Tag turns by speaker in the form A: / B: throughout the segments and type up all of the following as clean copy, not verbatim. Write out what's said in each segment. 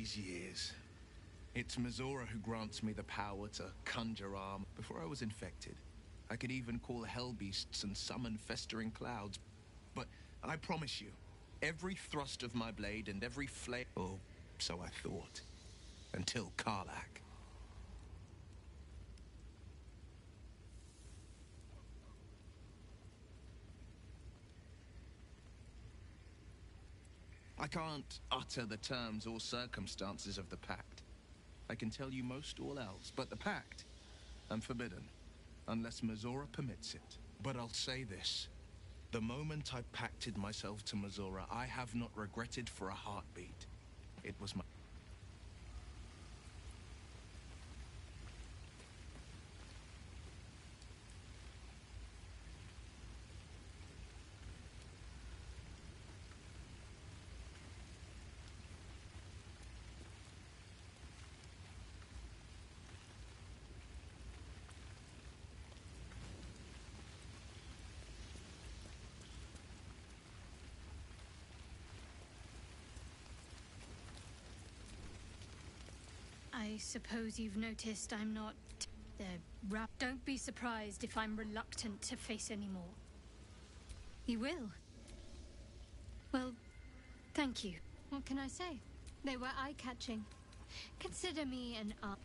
A: these years. It's Mizora who grants me the power to conjure arm. Before I was infected, I could even call hell beasts and summon festering clouds. But I promise you, every thrust of my blade and every flame... Oh, so I thought. Until Karlach. I can't utter the terms or circumstances of the pact. I can tell you most all else, but the pact, I'm forbidden, unless Mizora permits it. But I'll say this. The moment I pacted myself to Mizora, I have not regretted for a heartbeat. It was my...
B: I suppose you've noticed I'm not... Don't be surprised if I'm reluctant to face anymore. You will? Well, thank you. What can I say? They were eye-catching. Consider me an art.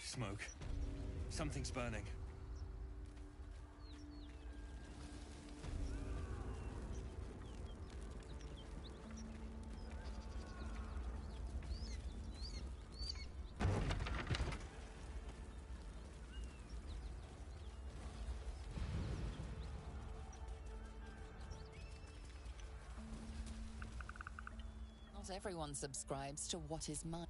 C: Smoke. Something's burning.
D: Not everyone subscribes to what is mine.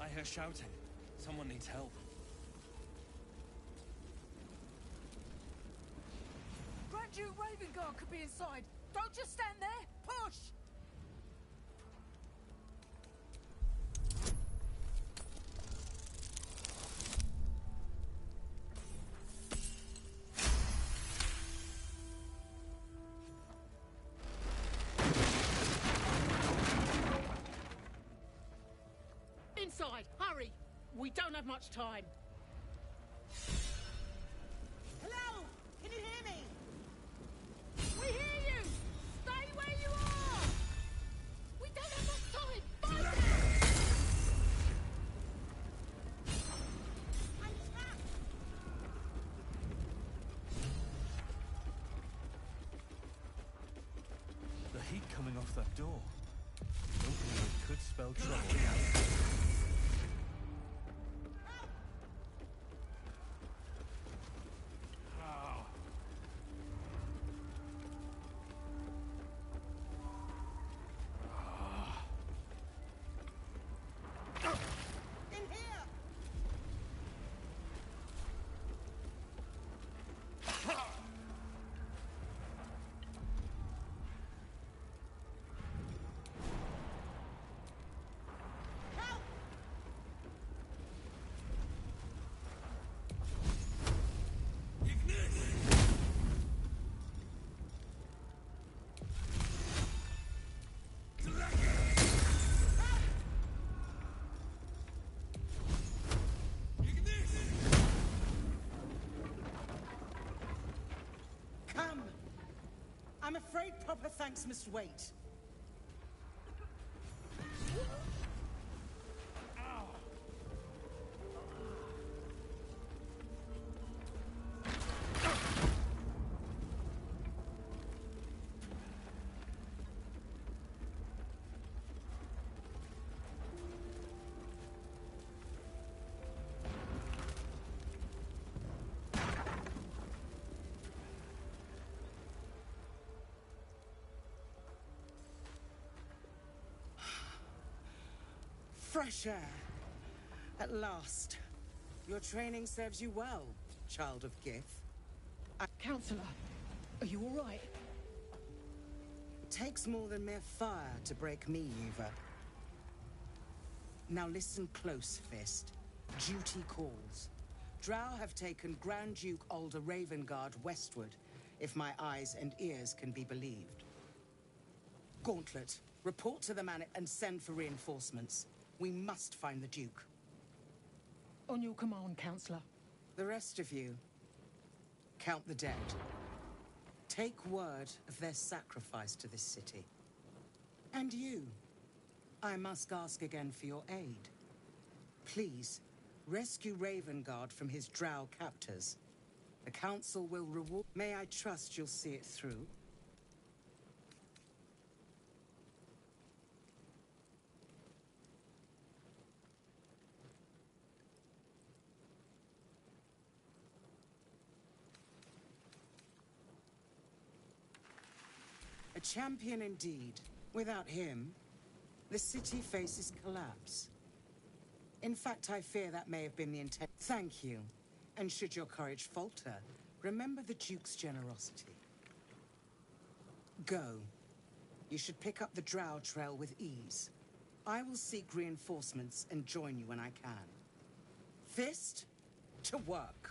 C: I hear shouting. Someone needs help.
E: Grand Duke Ravengard could be inside. Don't just stand there. Push! Inside, hurry! We don't have much time. Hello? Can you hear me? We hear you! Stay where you are! We don't have much time! Fight it! I'm trapped!
C: The heat coming off that door. Opening it could spell trouble.
E: In here! Help! Come! I'm afraid proper thanks must wait. Fresh air. At last. Your training serves you well, child of Gith. Counselor, are you all right? Takes more than mere fire to break me, Eva. Now listen close, Fist. Duty calls. Drow have taken Grand Duke Ulder Ravengard westward, if my eyes and ears can be believed. Gauntlet, report to the man and send for reinforcements. We must find the Duke.
F: On your command, Counselor.
E: The rest of you, count the dead. Take word of their sacrifice to this city. And you, I must ask again for your aid. Please, rescue Ravengard from his drow captors. The Council will reward... May I trust you'll see it through? A champion indeed. Without him, the city faces collapse. In fact, I fear that may have been the intent. Thank you. And should your courage falter, remember the Duke's generosity. Go. You should pick up the Drow trail with ease. I will seek reinforcements and join you when I can. Fist, to work.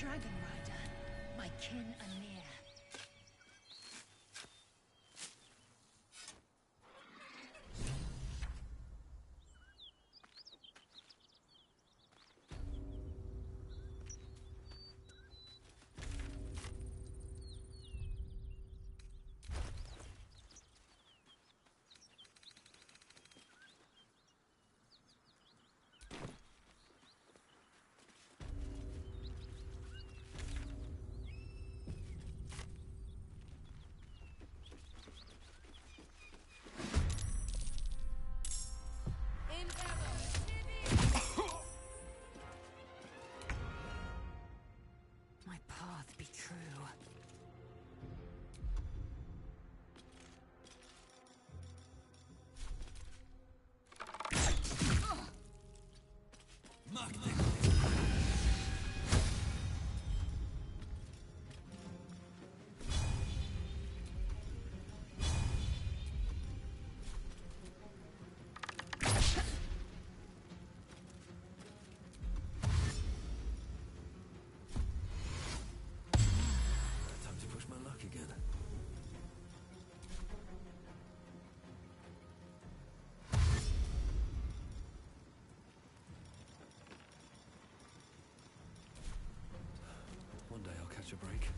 G: Dragon Rider, my kin are near. My path be true.
C: Time to push my luck again. One day I'll catch a break.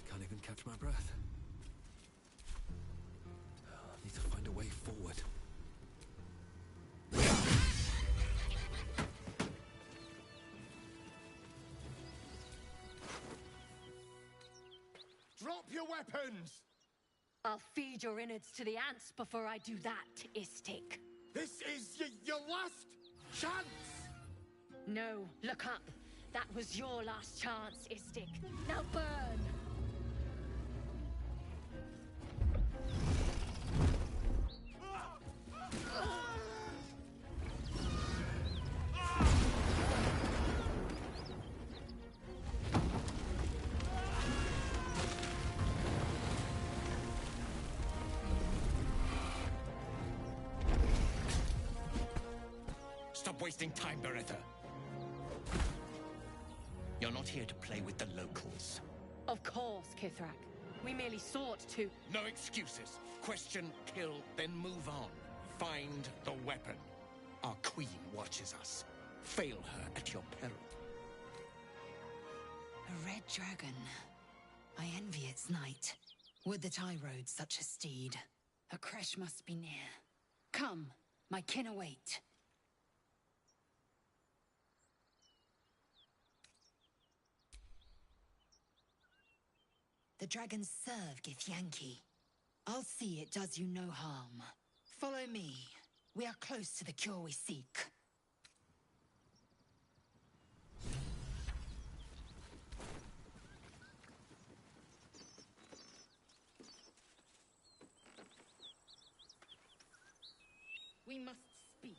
C: Can't even catch my breath. Need to find a way forward.
H: Drop your weapons!
G: I'll feed your innards to the ants before I do that, Istik.
H: This is your last chance!
G: No, look up. That was your last chance, Istik. Now burn!
I: Stop wasting time, Beretta. You're not here to play with the locals.
G: Of course, Kithrak. We merely sought to...
I: No excuses. Question, kill, then move on. Find the weapon. Our queen watches us. Fail her at your peril.
D: A red dragon. I envy its knight. Would that I rode such a steed. A crash must be near. Come, my kin await. The dragons serve Githyanki. I'll see it does you no harm. Follow me. We are close to the cure we seek.
G: We must speak.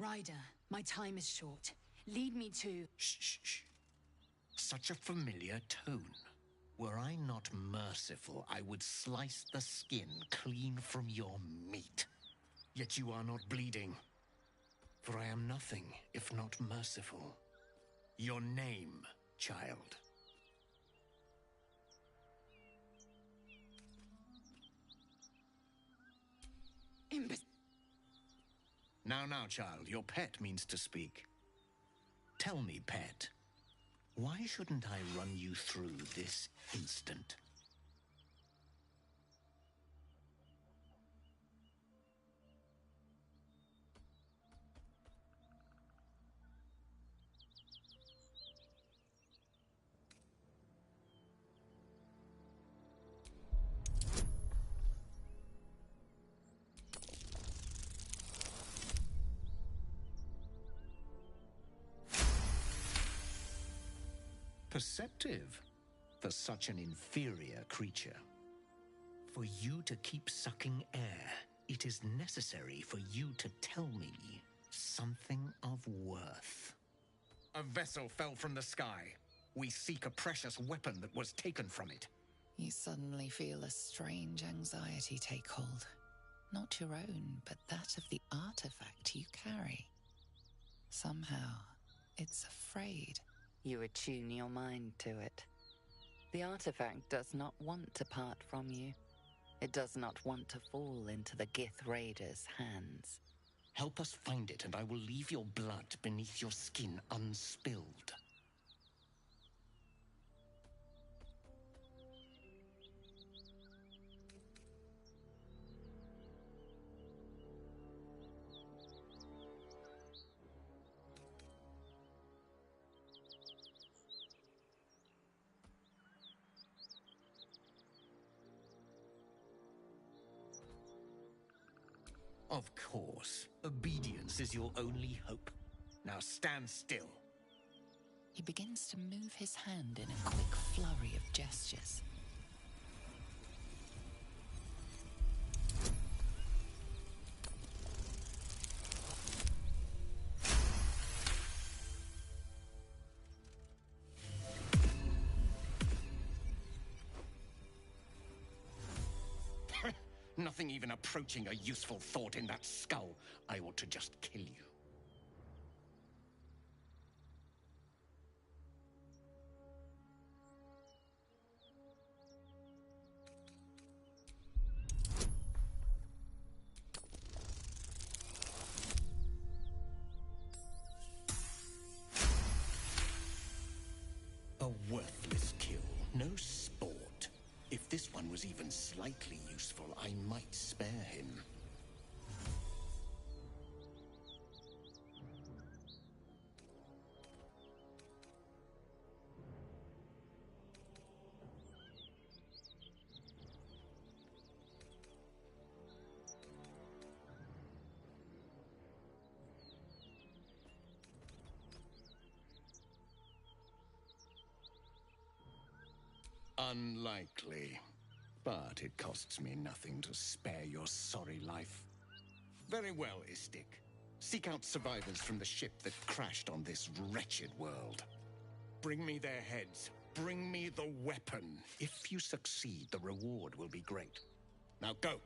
D: Ryder, my time is short. Lead me to...
I: Shh, shh, shh. Such a familiar tone. Were I not merciful, I would slice the skin clean from your meat. Yet you are not bleeding. For I am nothing if not merciful. Your name, child. Now, child, your pet means to speak. Tell me, pet, Why shouldn't I run you through this instant? Perceptive for such an inferior creature. For you to keep sucking air, it is necessary for you to tell me something of worth. A vessel fell from the sky. We seek a precious weapon that was taken from it.
D: You suddenly feel a strange anxiety take hold. Not your own, but that of the artifact you carry. Somehow, it's afraid.
J: You attune your mind to it. The artifact does not want to part from you. It does not want to fall into the Gith Raiders' hands.
I: Help us find it, and I will leave your blood beneath your skin unspilled. Of course. Obedience is your only hope. Now stand still.
D: He begins to move his hand in a quick flurry of gestures.
I: Nothing even approaching a useful thought in that skull. I ought to just kill you. A worthless kill, no sport. If this one was even slightly useful, I might spare him. Unlikely. But it costs me nothing to spare your sorry life. Very well, Istik. Seek out survivors from the ship that crashed on this wretched world. Bring me their heads. Bring me the weapon. If you succeed, the reward will be great. Now go!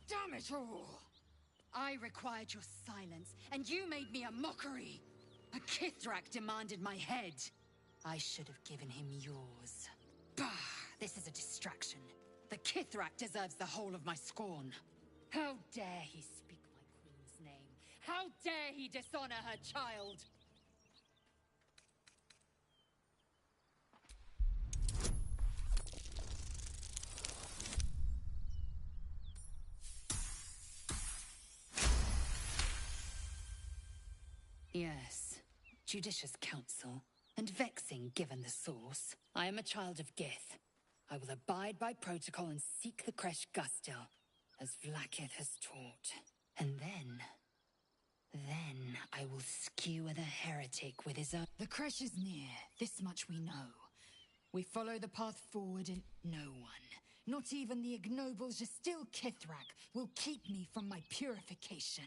D: Damn it all! I required your silence, and you made me a mockery! A Kithrak demanded my head. I should have given him yours. Bah! This is a distraction. The Kithrak deserves the whole of my scorn. How dare he speak my queen's name? How dare he dishonor her child? Yes, judicious counsel, and vexing given the source. I am a child of Gith. I will abide by protocol and seek the Kresh Gustil, as Vlaakith has taught. And then I will skewer the heretic with his own. The Kresh is near, this much we know. We follow the path forward and no one, not even the ignoble Gestil Kithrak, will keep me from my purification.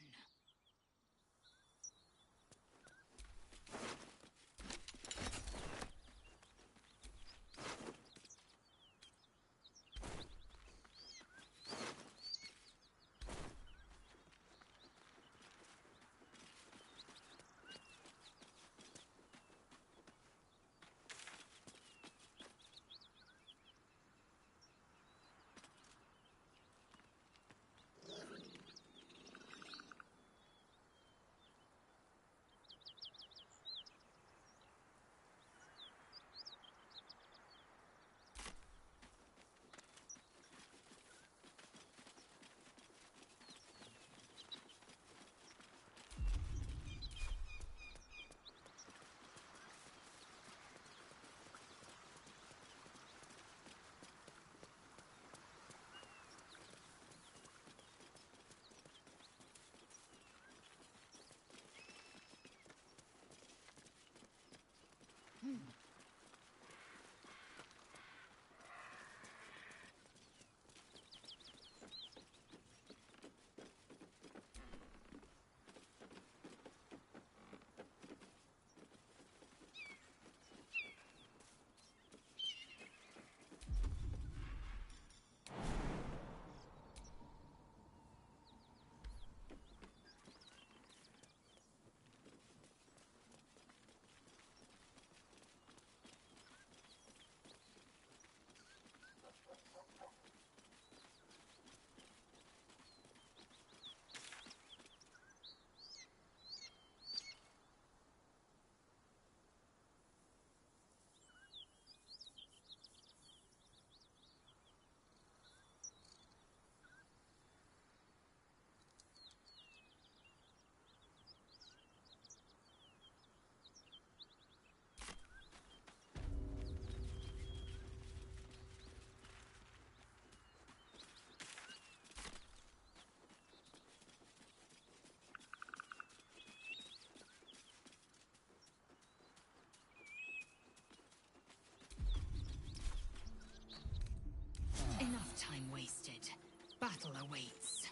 D: time wasted. Battle awaits.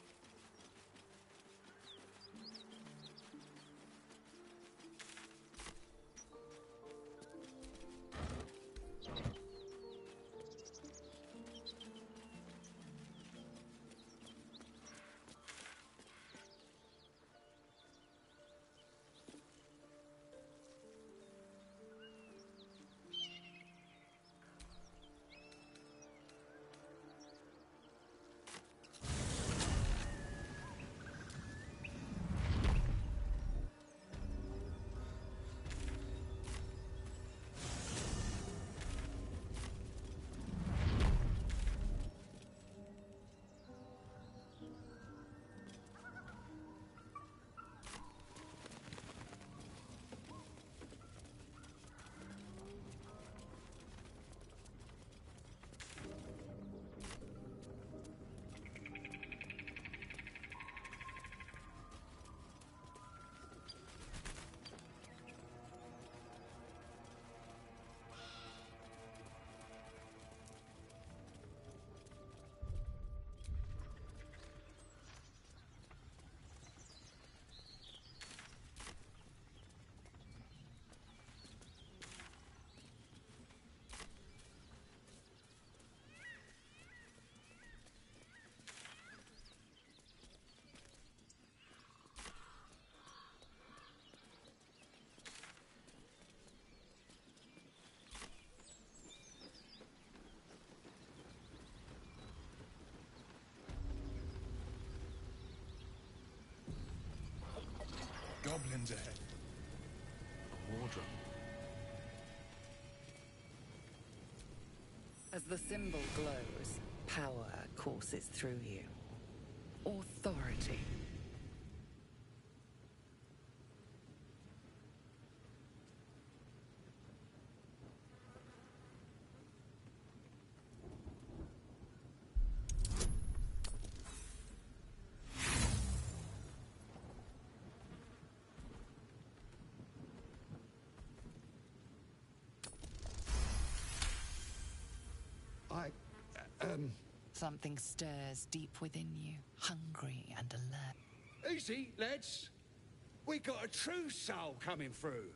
A: Goblins ahead.
C: A wardrobe.
J: As the symbol glows, power courses through you. Authority. Something stirs deep within you, hungry and alert.
K: Easy, lads. We got a true soul coming through.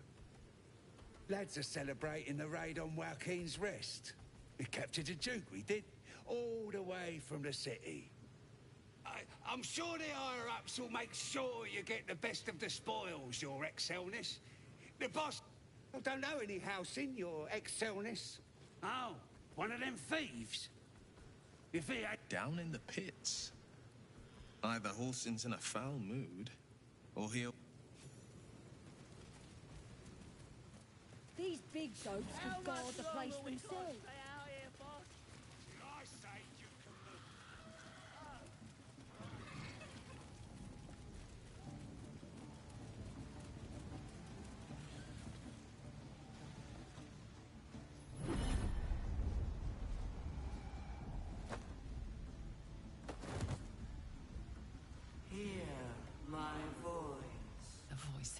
K: Lads are celebrating the raid on Waukeen's Rest. We captured a Duke, we did, all the way from the city. I'm sure the higher-ups will make sure you get the best of the spoils, Your Excelness. The boss don't know any house in Your Excelness. Oh, one of them thieves? If he ain't...
A: Down in the pits. Either Halsin's in a foul mood, or he'll...
F: These big dogs could guard the place themselves.
K: I say you can move.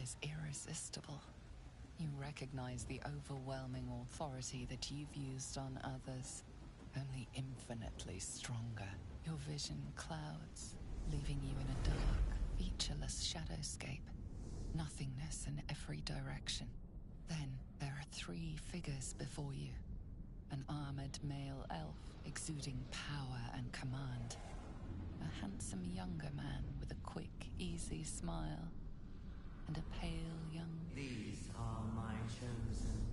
J: Is irresistible. You recognize the overwhelming authority that you've used on others, only infinitely stronger. Your vision clouds, leaving you in a dark, featureless shadowscape. Nothingness in every direction. Then there are three figures before you. An armored male elf exuding power and command. A handsome younger man with a quick, easy smile. And a pale young...
L: These are my chosen.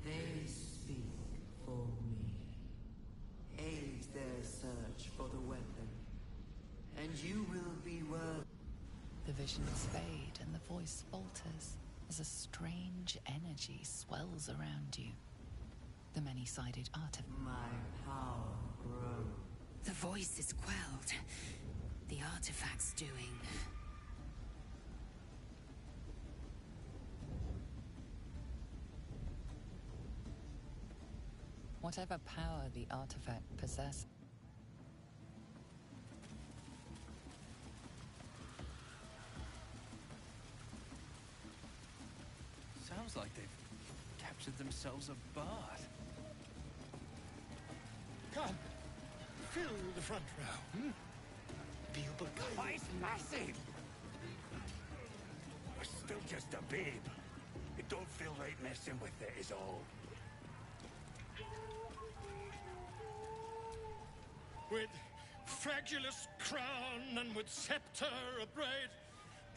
L: They speak for me. Aid their search for the weapon, and you will be worthy.
J: The visions fade and the voice falters as a strange energy swells around you. The many-sided artifact.
L: My power grows.
D: The voice is quelled. The artifact's doing...
J: Whatever power the artifact possesses.
C: Sounds like they've captured themselves a bard.
H: Come! fill the front row, hmm?
K: Oh, it's massive! We're still just a babe. It don't feel right messing with it, is all.
H: With fragulous crown and with scepter abraid,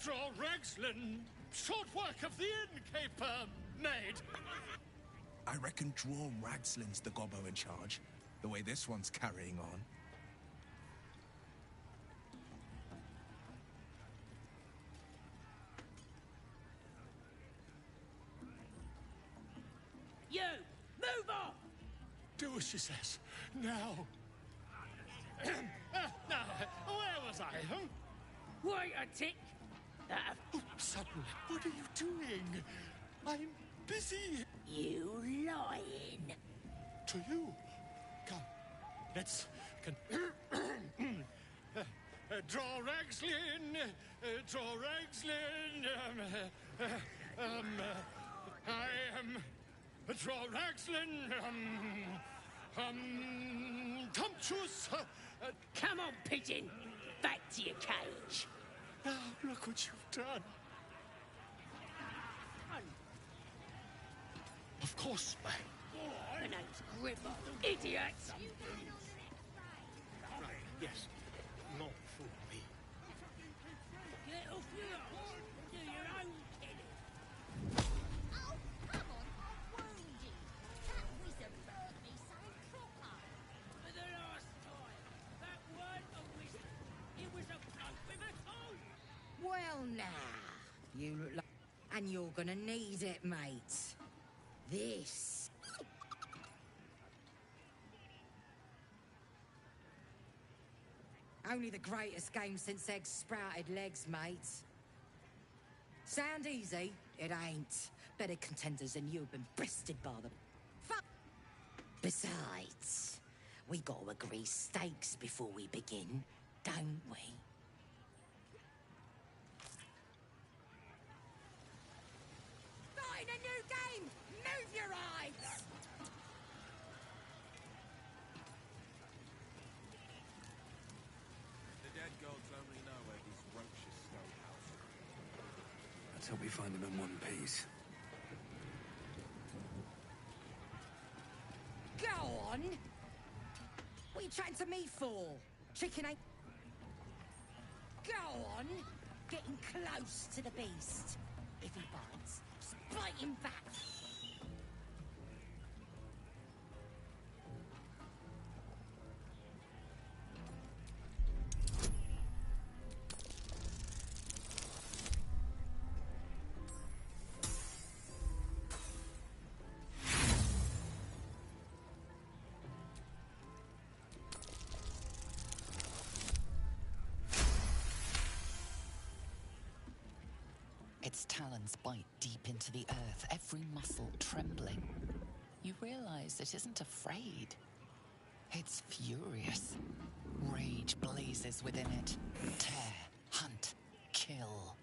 H: draw Ragslin, short work of the innkeeper made.
A: I reckon Draw Ragslin's the gobbo in charge, the way this one's carrying on.
M: You! Move on!
H: Do as she says. Now. Now, where was I, huh?
M: Wait a tick!
H: Oh, suddenly, what are you doing? I'm busy.
M: You lying.
H: To you. Come, let's... draw Ragslin! Draw Ragslin! I am... Draw Ragslin! Tumptuous!
M: Come on, pigeon! Back to your cage!
H: Now, look what you've done. Of course, mate.
M: My name's Gripper. Idiot!
H: Right, yes. Not for me.
M: Get off your ass and do your own killing.
F: Oh, come on, I'll wound you. That wizard burned me so proper.
M: For the last time, that weren't a wizard. It was a bloke with a toe.
N: Well, now, you look like... And you're gonna need it, mate. This. Only the greatest game since eggs sprouted legs, mate. Sound easy? It ain't. Better contenders than you have been breasted by them. Fuck. Besides, we gotta agree stakes before we begin, don't we? Starting a new game! Move your eyes!
O: The dead gods only know where these roaches stole house.
K: Let's hope we find them in one piece.
N: Go on! What are you chatting to me for? Chicken ain't... Go on! Getting close to the beast. If he bites, bite him back.
J: Its talons bite deep into the earth, every muscle trembling. You realize it isn't afraid. It's furious. Rage blazes within it. Tear, hunt, kill.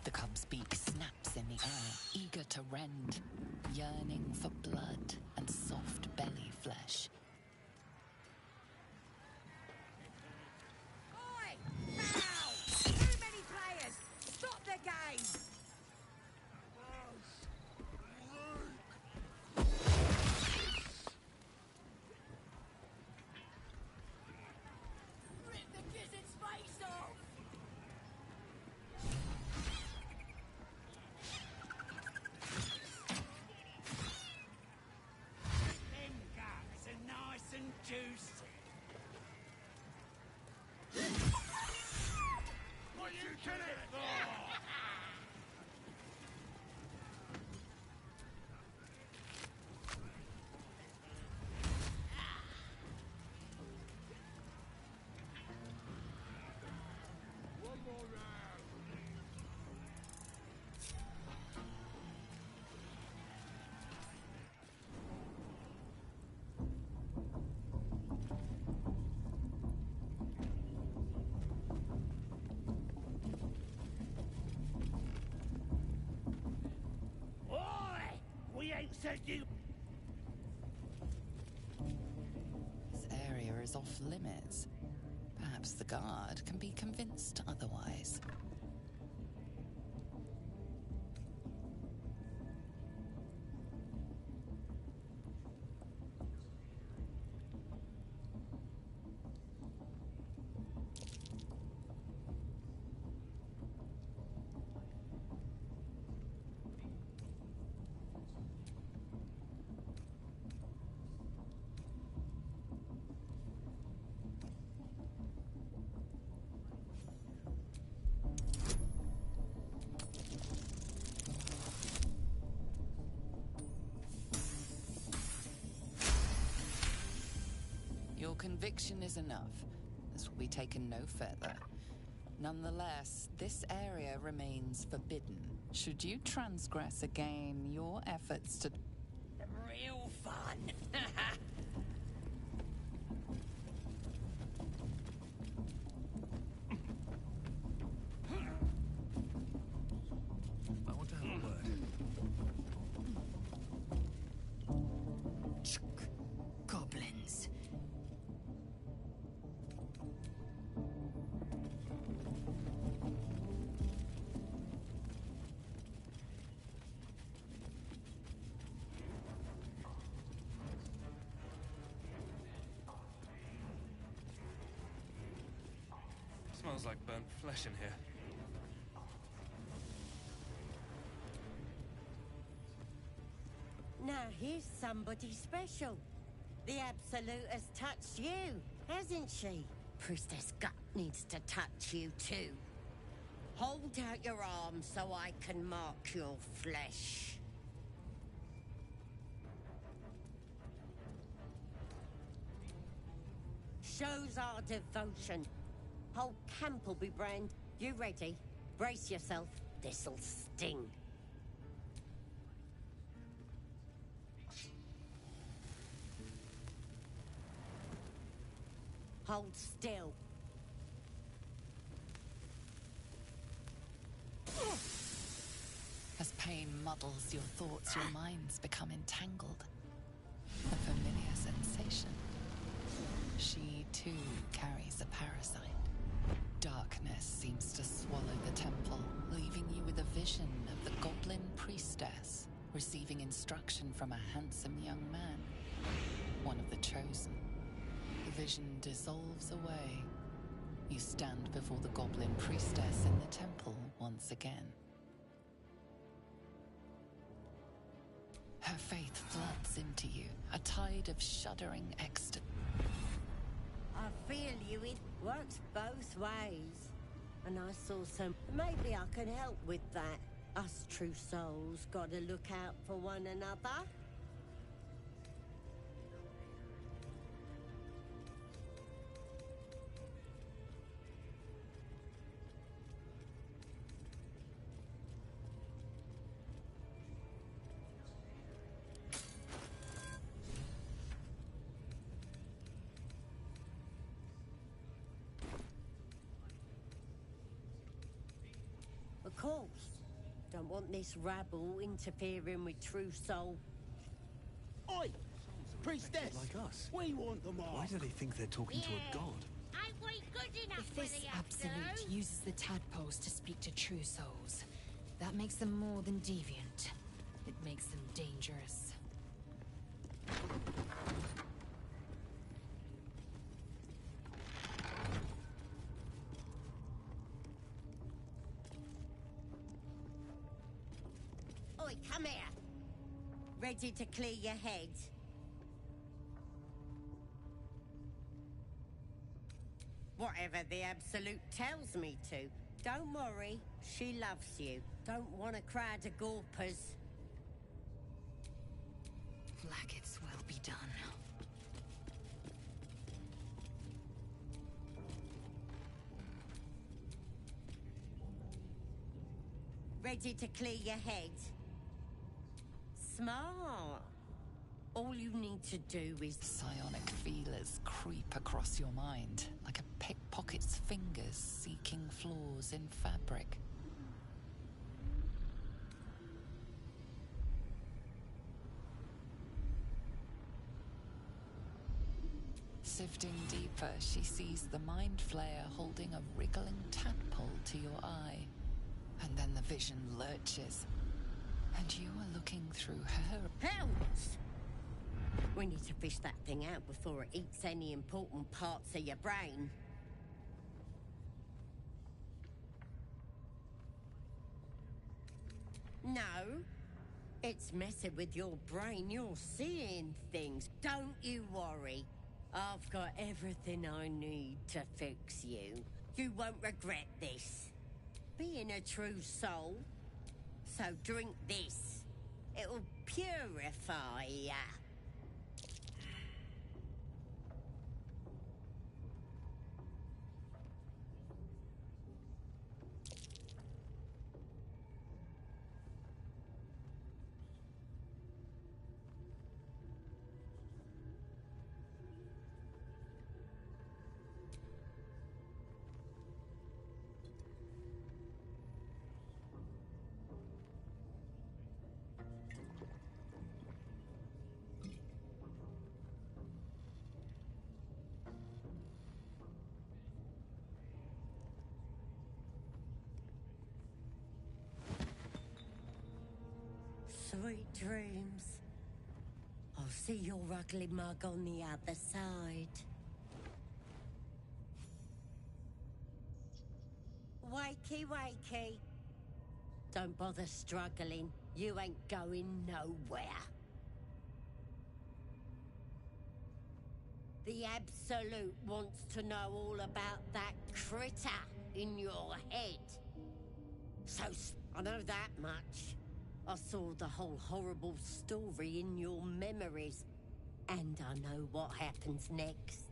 J: The cub's beak snaps in the air, eager to rend, yearning for blood and soft belly flesh.
N: Oi! Foul! Too many players! Stop the game!
M: Rip the gizzard's face off! beg you!
J: This area is off limits. Perhaps the guard can be convinced otherwise. Your conviction is enough. This will be taken no further. Nonetheless, this area remains forbidden. Should you transgress again, your efforts to...
M: Real fun!
C: I want to have a word.
D: Goblins.
O: Smells like burnt flesh in here.
P: Now here's somebody special. The Absolute has touched you, hasn't she? Priestess Gut needs to touch you too. Hold out your arm so I can mark your flesh. Shows our devotion. Whole camp will be brand. You ready? Brace yourself. This'll sting. Hold still.
J: As pain muddles your thoughts, your minds become entangled. A familiar sensation. She, too, carries a parasite. Darkness seems to swallow the temple, leaving you with a vision of the goblin priestess, receiving instruction from a handsome young man, one of the chosen. The vision dissolves away. You stand before the goblin priestess in the temple once again. Her faith floods into you, a tide of shuddering ecstasy.
P: I feel you. It works both ways. And I saw some... Maybe I can help with that. Us true souls gotta look out for one another. Of course. Don't want this rabble interfering with true soul.
M: Oi! Priestess!
C: Like us.
M: We want them all!
C: Why do they think they're talking to a god?
F: Ain't we good enough
D: If
F: for the
D: this
F: Absolute?
D: Absolute uses the tadpoles to speak to true souls, that makes them more than deviant. It makes them dangerous.
P: Oi, come here. Ready to clear your head? Whatever the Absolute tells me to. Don't worry, she loves you. Don't want a crowd of gawpers.
D: Flaggets will be done.
P: Ready to clear your head? Smart. All you need to do is...
J: Psionic feelers creep across your mind, like a pickpocket's fingers seeking flaws in fabric. Sifting deeper, she sees the Mind Flayer holding a wriggling tadpole to your eye. And then the vision lurches. And you are looking through her...
P: Hells! We need to fish that thing out before it eats any important parts of your brain. No. It's messing with your brain. You're seeing things. Don't you worry. I've got everything I need to fix you. You won't regret this. Being a true soul. So drink this. It'll purify ya. Sweet dreams. I'll see your ugly mug on the other side. Wakey, wakey. Don't bother struggling. You ain't going nowhere. The Absolute wants to know all about that critter in your head. So, I know that much. I saw the whole horrible story in your memories. And I know what happens next.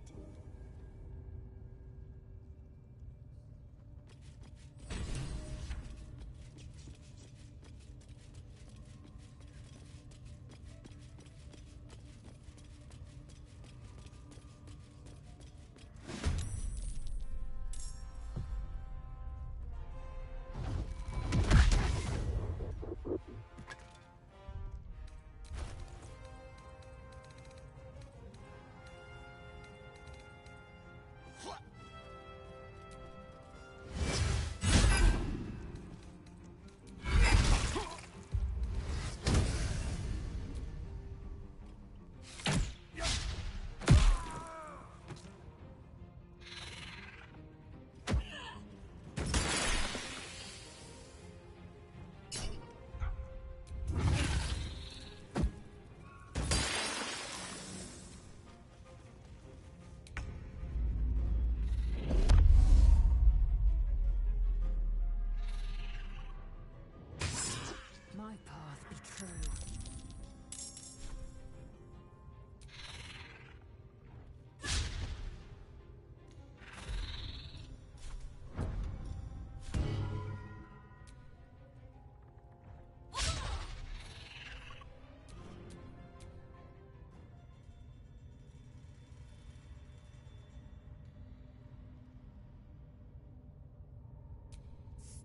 N: My path be true.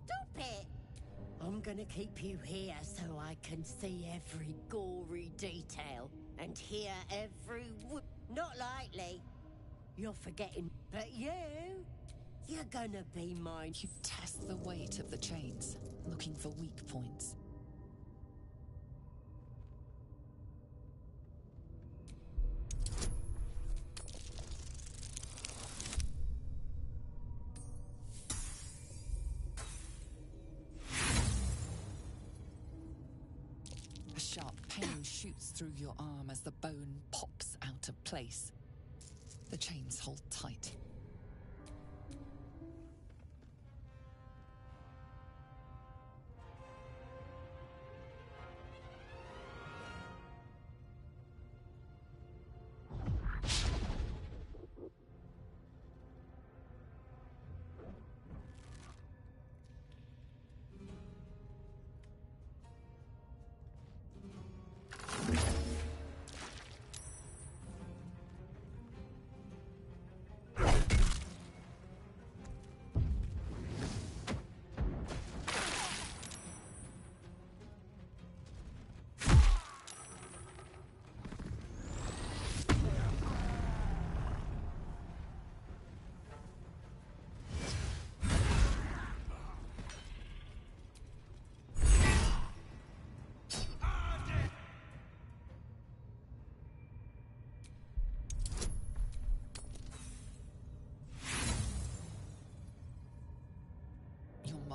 P: Stop it! I'm gonna keep you here so I can see every gory detail and hear every Not likely. You're forgetting. But you're gonna be mine.
J: You test the weight of the chains, looking for weak points. A sharp pain shoots through your arm as the bone pops out of place. The chains hold tight.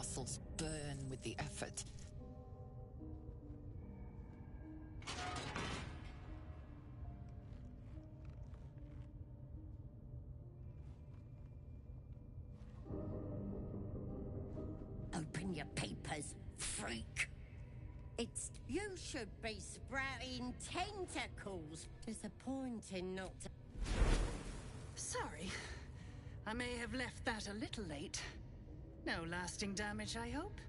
J: muscles burn with the effort.
P: Open your papers, freak. You should be sprouting tentacles. Disappointing not to...
Q: Sorry. I may have left that a little late. No lasting damage, I hope?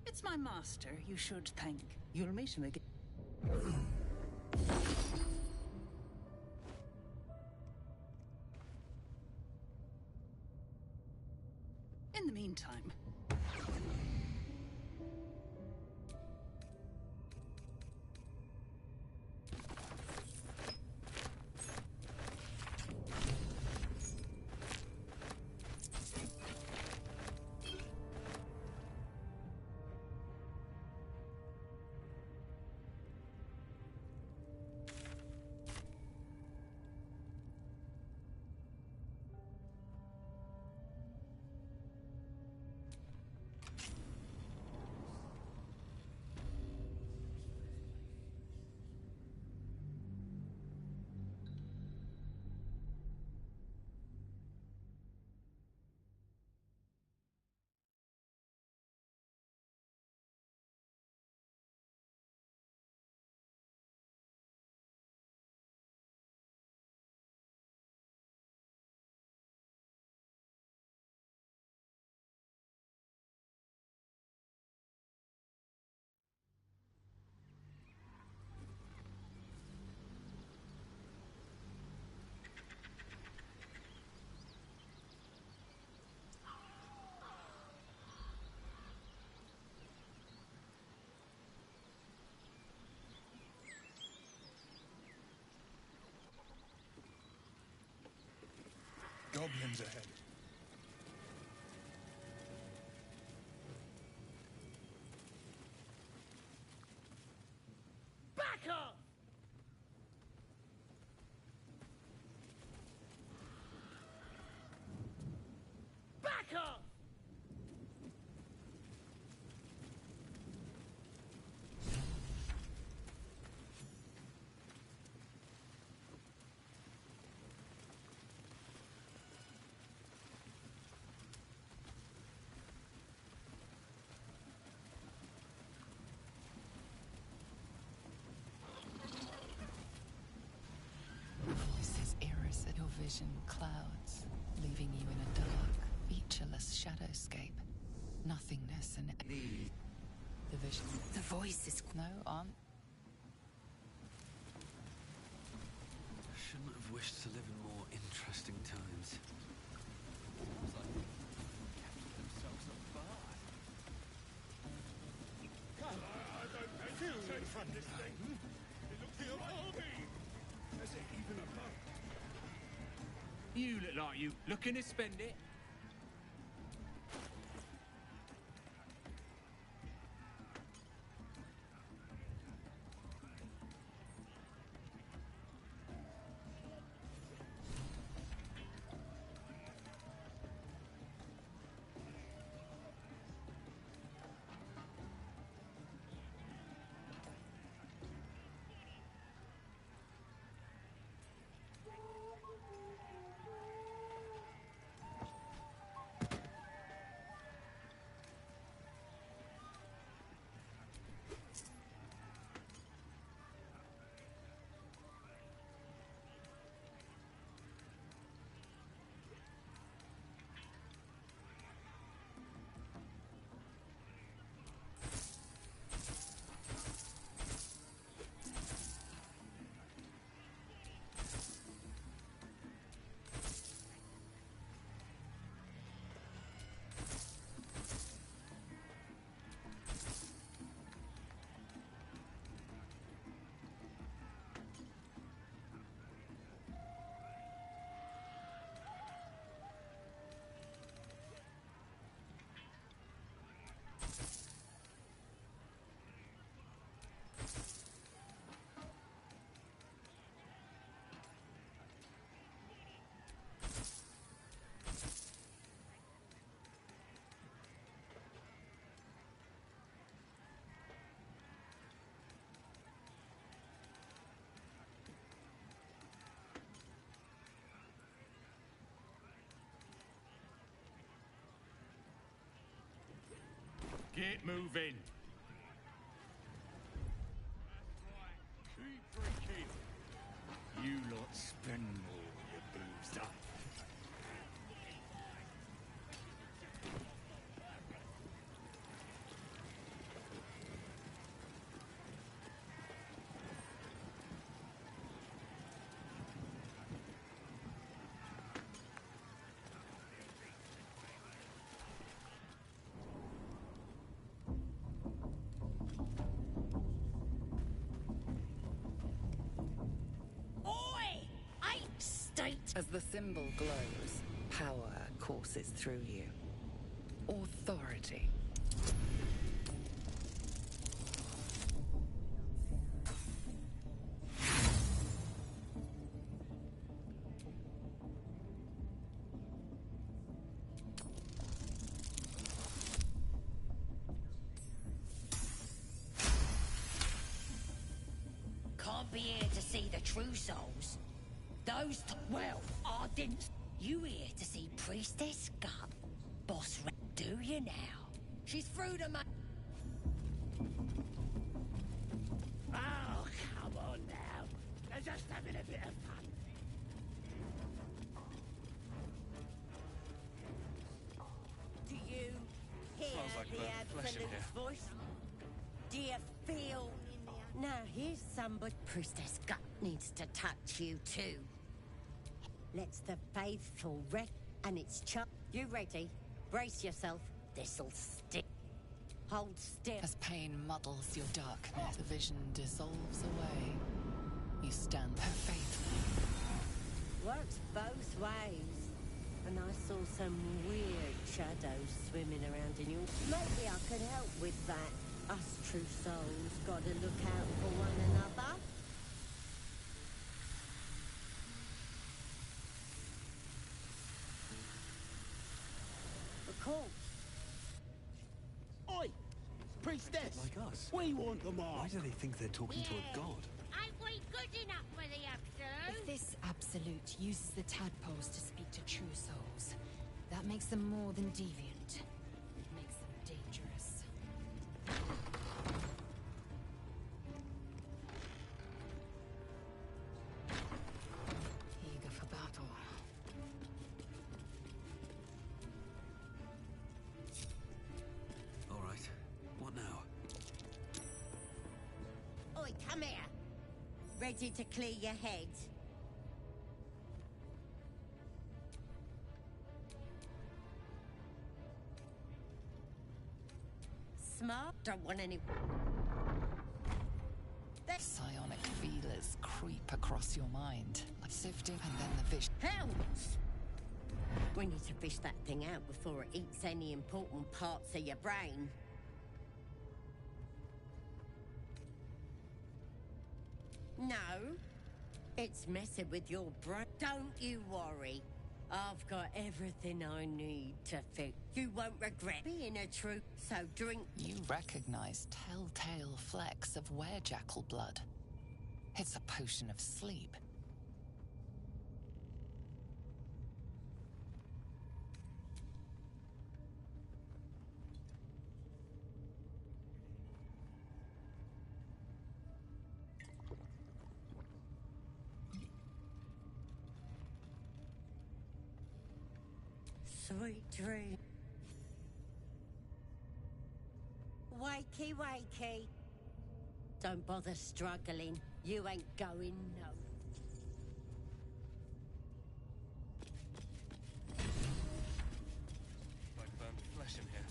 Q: It's my master you should thank. You'll meet him again. In the meantime...
R: Goblins ahead.
M: Back off! Back off!
J: This is Iris. Your vision clouds, leaving you in a dark, featureless shadowscape. Nothingness and the vision.
N: The voice is...
J: No, Aunt.
S: I shouldn't have wished to live in more interesting times.
T: You look like you looking to spend it. it moving.
H: Keep drinking.
T: You lot spend more when you're boozed up.
P: Oi! Ape state!
J: As the symbol glows, power courses through you. Authority.
P: Can't be here to see the true souls. Those, well, I didn't. You here to see Priestess Gut? Boss do you now? She's through to my... Oh, come on now. They're just having a bit of fun. Do you hear
S: Smells like
P: the
S: burnt flesh in
P: Absolute's
S: here.
P: voice? Do you feel... Now, here's somebody... Priestess Gut needs to touch you, too. Let's the faithful and it's You ready? Brace yourself. This'll stick. Hold still.
J: As pain muddles your darkness, the vision dissolves away. You stand her faith.
P: Works both ways. And I saw some weird shadows swimming around in you. Maybe I could help with that. Us true souls gotta look out for one another. Of course.
K: Oi! Priestess!
S: Like us.
K: We want them all!
S: Why do they think they're talking to a god?
F: Ain't we good enough for the Absolute?
R: If this Absolute uses the tadpoles to speak to true souls, that makes them more than deviant. It makes them dangerous. Eager for battle.
S: All right. What now?
P: Oi, come here. Ready to clear your head? Smart? Don't want any...
J: Psionic feelers creep across your mind, like sifting, and then the vision.
P: Hells! We need to fish that thing out before it eats any important parts of your brain. No. It's messing with your brain. Don't you worry. I've got everything I need to fix. You won't regret being a true. So drink.
J: You recognize telltale flecks of werejackal blood. It's a potion of sleep.
P: Sweet dream. Wakey, wakey. Don't bother struggling. You ain't going no.
S: Like burnt flesh in here.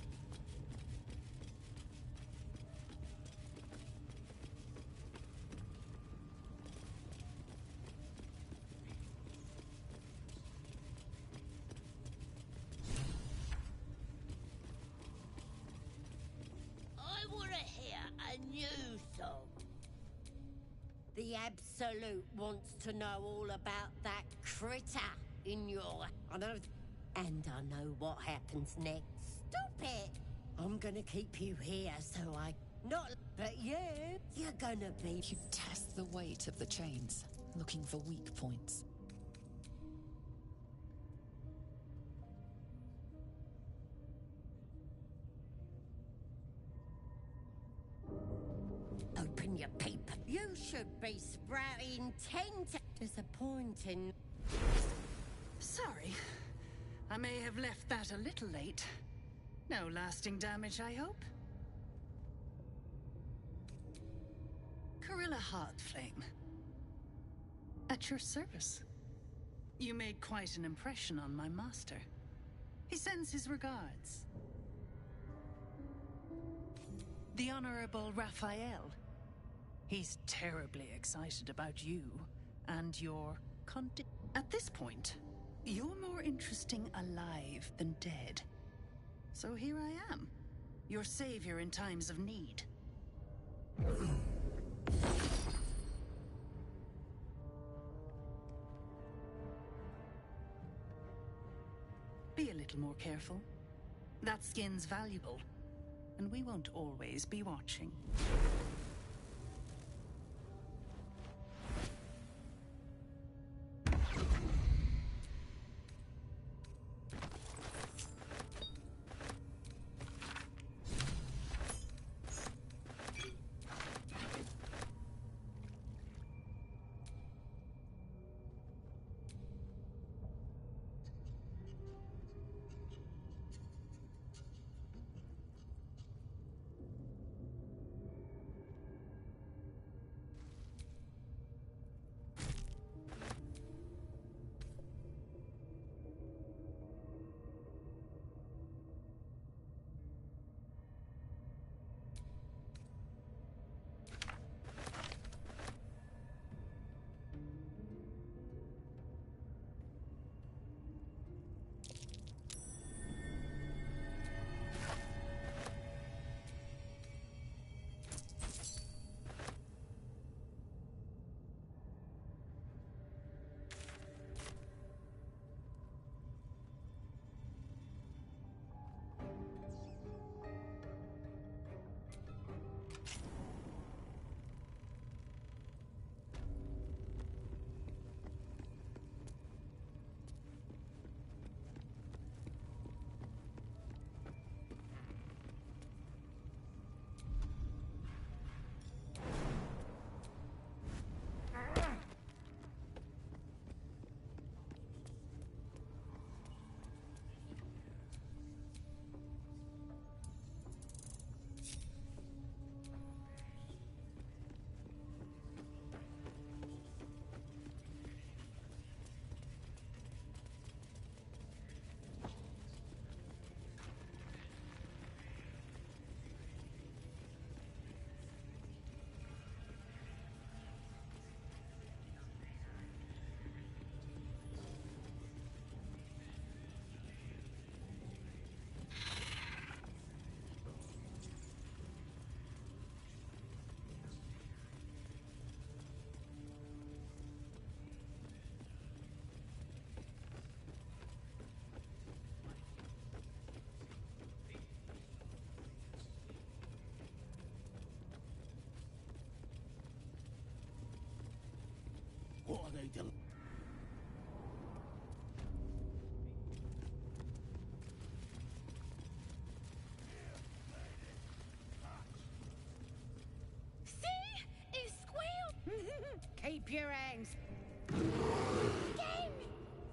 F: I want to hear a new song.
P: The Absolute wants to know all about that critter in your... I know... And I know what happens next. Stop it! I'm gonna keep you here so I... Not... But you... You're gonna be...
J: You test the weight of the chains, looking for weak points.
P: You should be sprouting 10 disappointing.
Q: Sorry. I may have left that a little late. No lasting damage, I hope? Corilla Heartflame. At your service. You made quite an impression on my master. He sends his regards. The Honorable Raphael. He's terribly excited about you and your At this point, you're more interesting alive than dead. So here I am, your savior in times of need. Be a little more careful. That skin's valuable, and we won't always be watching.
T: What are they doing?
F: See? He squealed!
N: Keep your hands.
F: Again!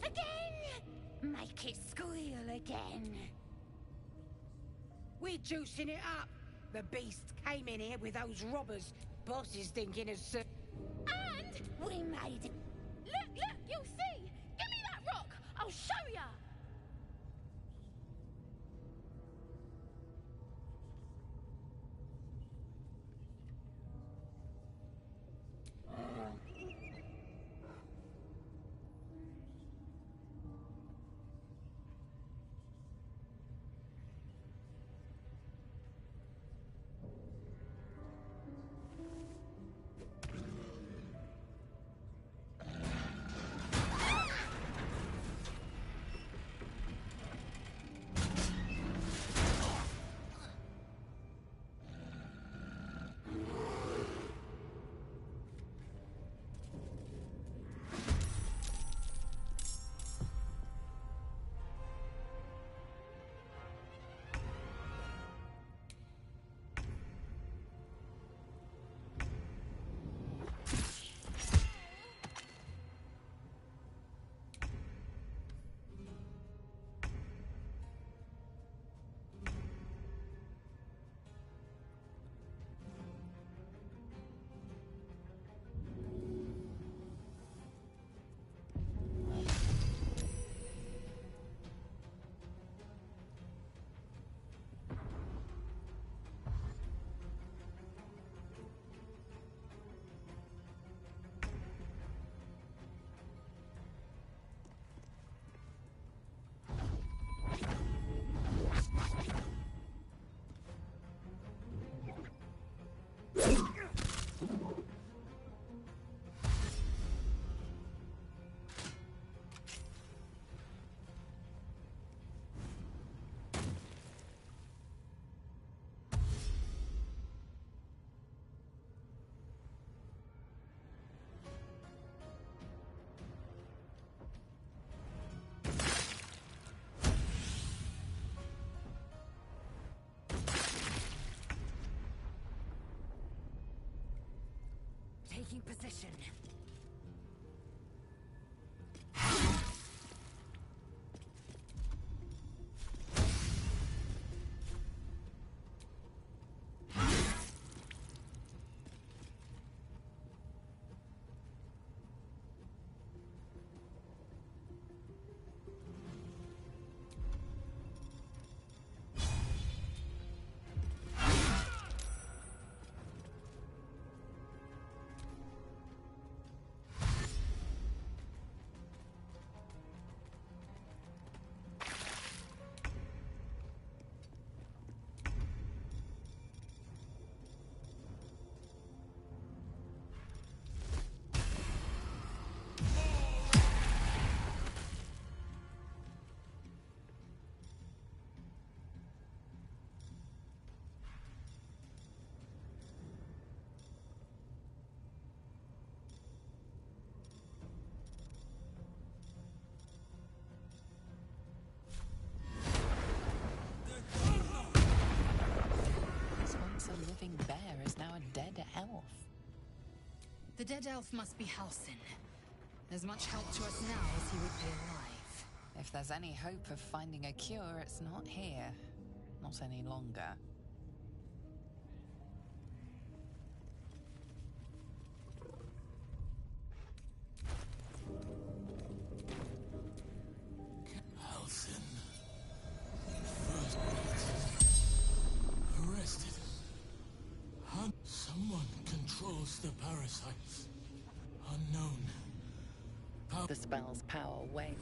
F: Again! Make it squeal again.
N: We're juicing it up. The beast came in here with those robbers. Boss is thinking of...
F: And we made it. Look, look, you'll see. Give me that rock. I'll show ya.
N: Taking position.
J: Bear is now a dead elf.
R: The dead elf must be Halsin. As much help to us now as he would be alive.
J: If there's any hope of finding a cure, it's not here. Not any longer.
U: Halsin. First arrested. Someone controls the parasites. Unknown.
J: The spell's power wanes.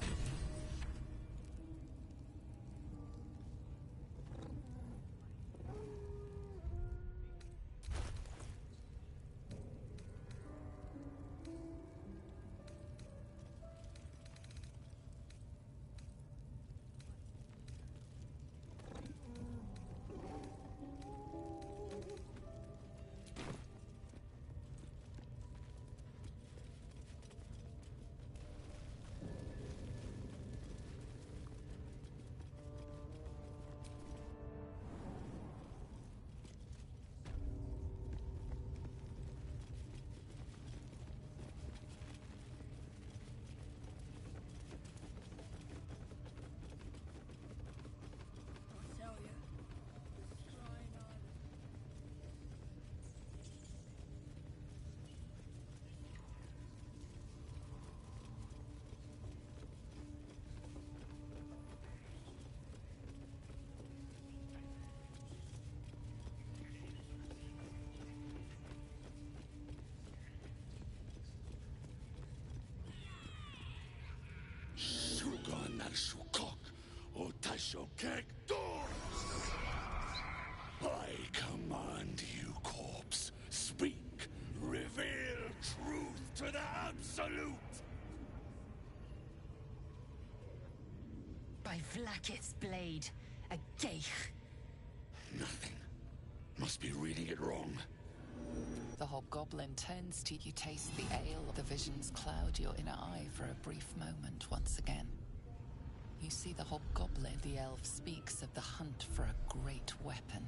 K: I command you, corpse. Speak. Reveal truth to the Absolute.
N: By Vlaakith's blade, a geich.
K: Nothing. Must be reading it wrong.
J: The hobgoblin turns to you, taste the ale. The visions cloud your inner eye for a brief moment once again. You see the hobgoblin. The elf speaks of the hunt for a great weapon,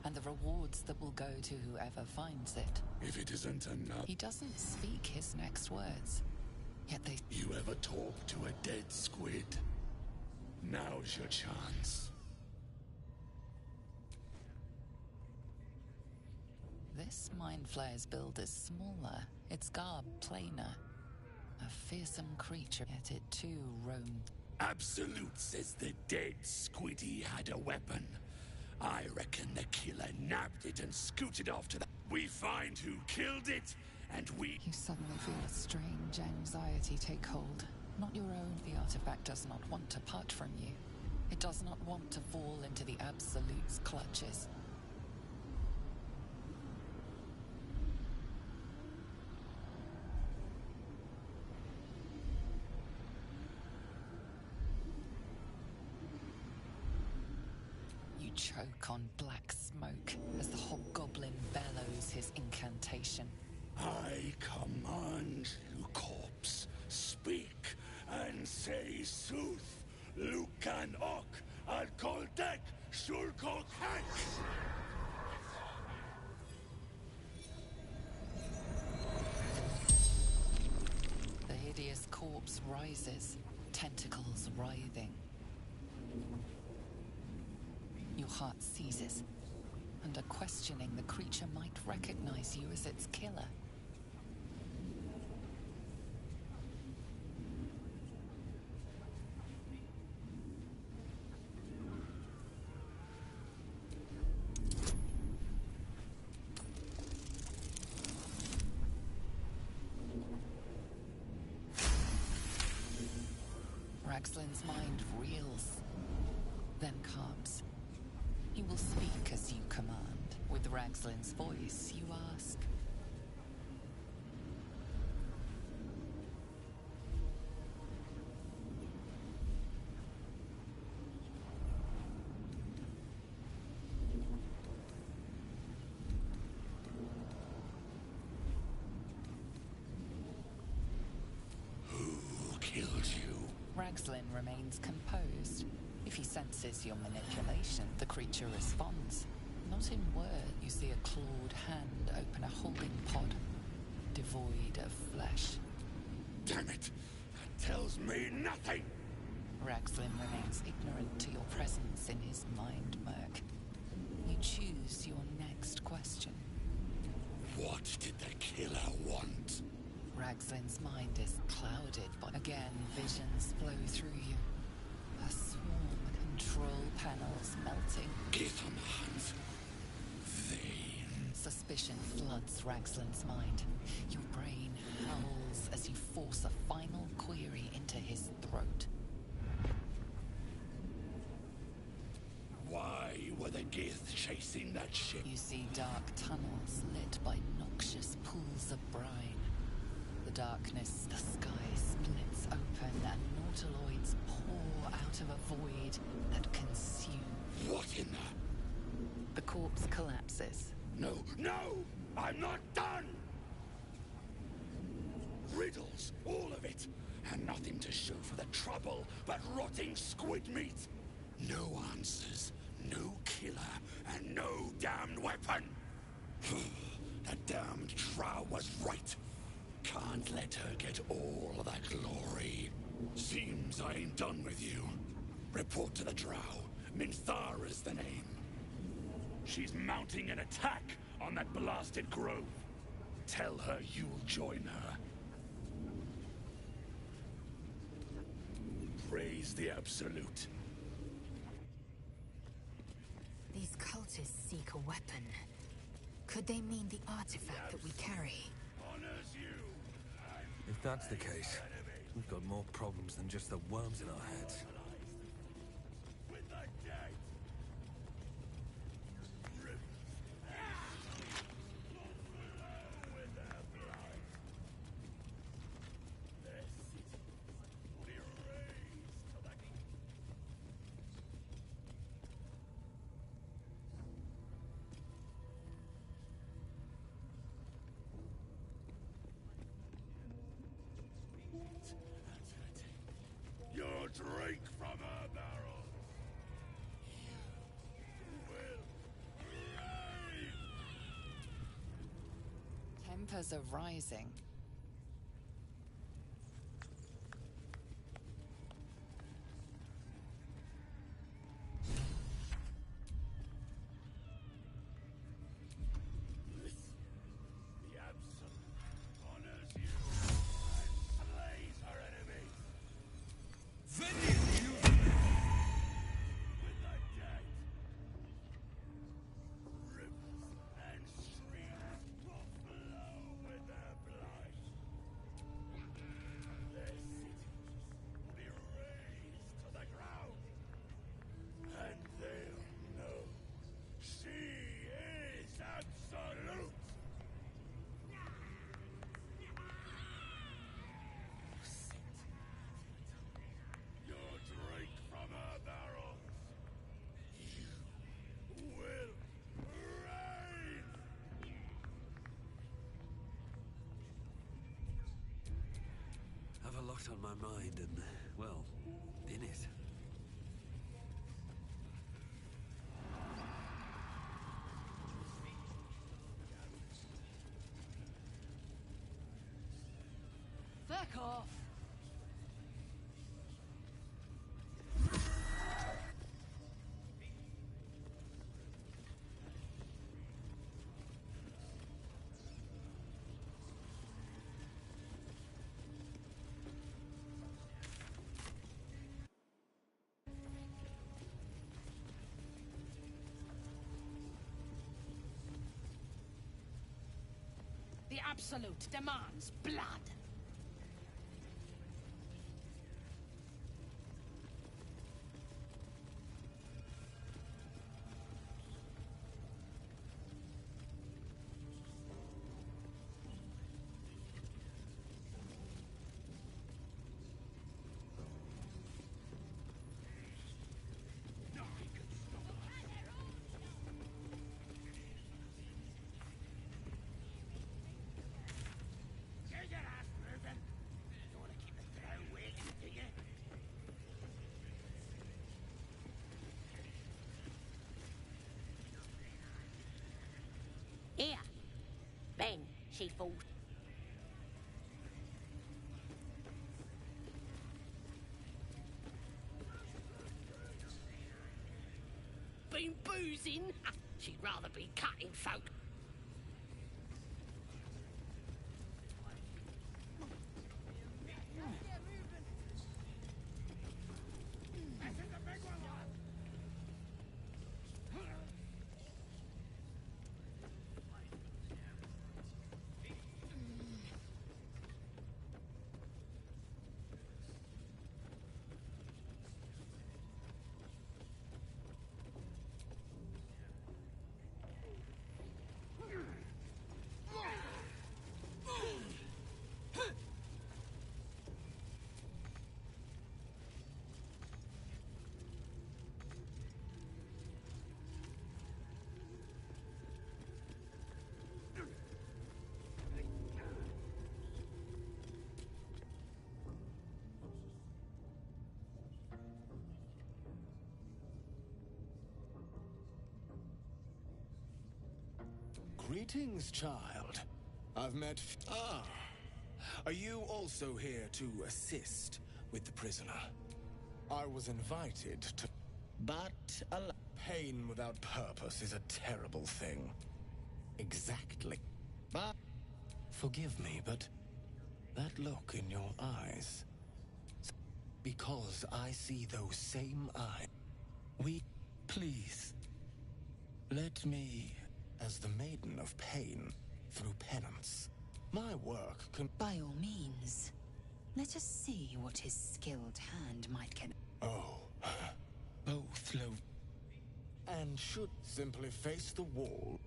J: and the rewards that will go to whoever finds it.
K: If it isn't enough...
J: He doesn't speak his next words, yet they...
K: You ever talk to a dead squid? Now's your chance.
J: This Mind Flayer's build is smaller, its garb plainer. A fearsome creature, yet it too roamed.
K: Absolute says the dead squiddy had a weapon. I reckon the killer nabbed it and scooted off to the... We find who killed it, and we...
J: You suddenly feel a strange anxiety take hold. Not your own. The artifact does not want to part from you. It does not want to fall into the Absolute's clutches. Choke on black smoke as the hobgoblin bellows his incantation.
K: I command you, corpse. Speak and say sooth. Lucan ok al koldek shulkok hank.
J: corpse rises, tentacles writhing. Your heart seizes. Under questioning, the creature might recognize you as its killer. Ragzlin's mind reels, then calms. He will speak as you command. With Ragzlin's voice, you ask.
U: Who killed you?
J: Ragzlin remains composed. If he senses your manipulation, the creature responds. Not in word, you see a clawed hand open a holding pod, devoid of flesh.
U: Damn it! That tells me nothing!
J: Ragzlin remains ignorant to your presence in his mind murk. You choose your next question.
U: What did the killer want?
J: Ragzlin's mind is clouded, but again visions flow through you. A swarm control panels melting.
U: Githam's vein.
J: Suspicion floods Ragzlin's mind. Your brain howls as you force a final query into his throat.
U: Why were the Gith chasing that ship?
J: You see dark tunnels lit by noxious pools of brine. The darkness, the sky splits open and nautiloids pour out of a void that consumes.
U: What in the...
J: The corpse collapses.
U: No, no! I'm not done! Riddles, all of it. And nothing to show for the trouble but rotting squid meat. No answers, no killer, and no damned weapon. That damned Drow was right. Can't let her get all of that glory. Seems I ain't done with you. Report to the Drow. Minthara's the name. She's mounting an attack on that blasted grove. Tell her you'll join her. Praise the Absolute.
R: These cultists seek a weapon. Could they mean the artifact that we carry?
S: If that's the case, we've got more problems than just the worms in our heads.
U: Your drink from her barrel.
J: Tempers are rising.
U: The Absolute honors you and slays her enemies. With the dead. Rivers and streams will flow with their blood. Their cities will be razed to the ground. And they'll know she is Absolute. Your drink from her barrel. You will reign.
S: Have a lot on my mind and, well, in it.
D: Fuck off!
F: The Absolute demands blood.
U: Get your ass moving. You want to keep the crowd waiting, do you?
P: Here. Ben, she falls.
F: Been boozing? She'd rather be cutting folk.
B: Greetings, child. I've met... Are you also here to assist with the prisoner? I was invited to... But pain without purpose is a terrible thing. Exactly. But... Forgive me, but... That look in your eyes... Because I see those same eyes... Please... Let me... As the Maiden of Pain, through penance, my work can...
R: By all means. Let us see what his skilled hand might get.
B: Oh. Both low... And should simply face the wall.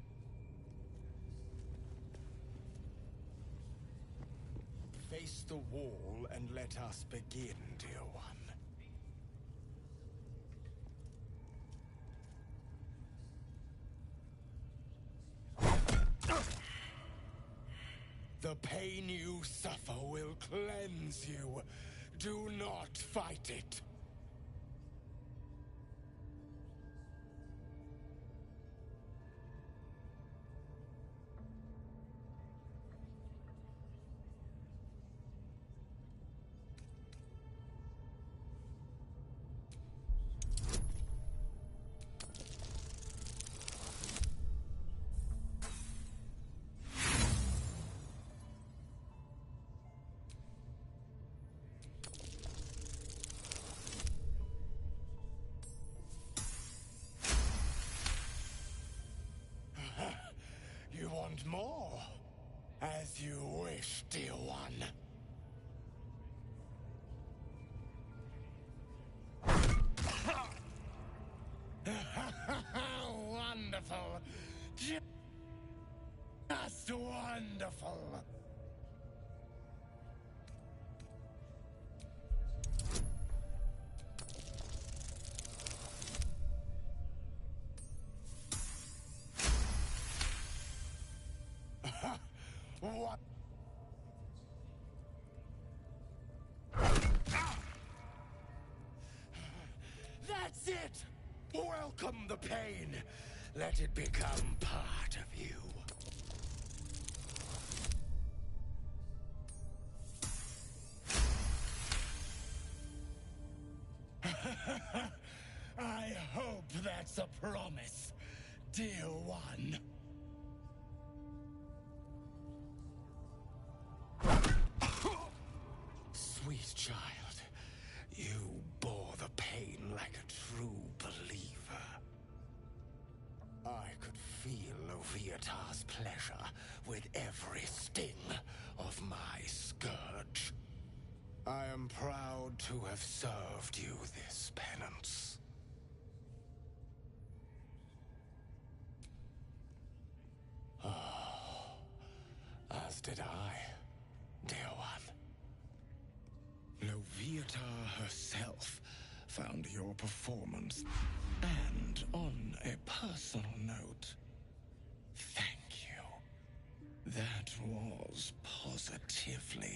B: Face the wall and let us begin, dear one. The pain you suffer will cleanse you. Do not fight it. You want more? As you wish, dear one. Wonderful. Just wonderful. What? That's it! Welcome the pain. Let it become part of you. I hope that's a promise, dear one. Sweet child, you bore the pain like a true believer. I could feel Loviatar's pleasure with every every sting of my scourge. I am proud to have served you this penance. Oh, as did I, dear one. Loviatar herself found your performance, and on a personal note, thank you. That was positively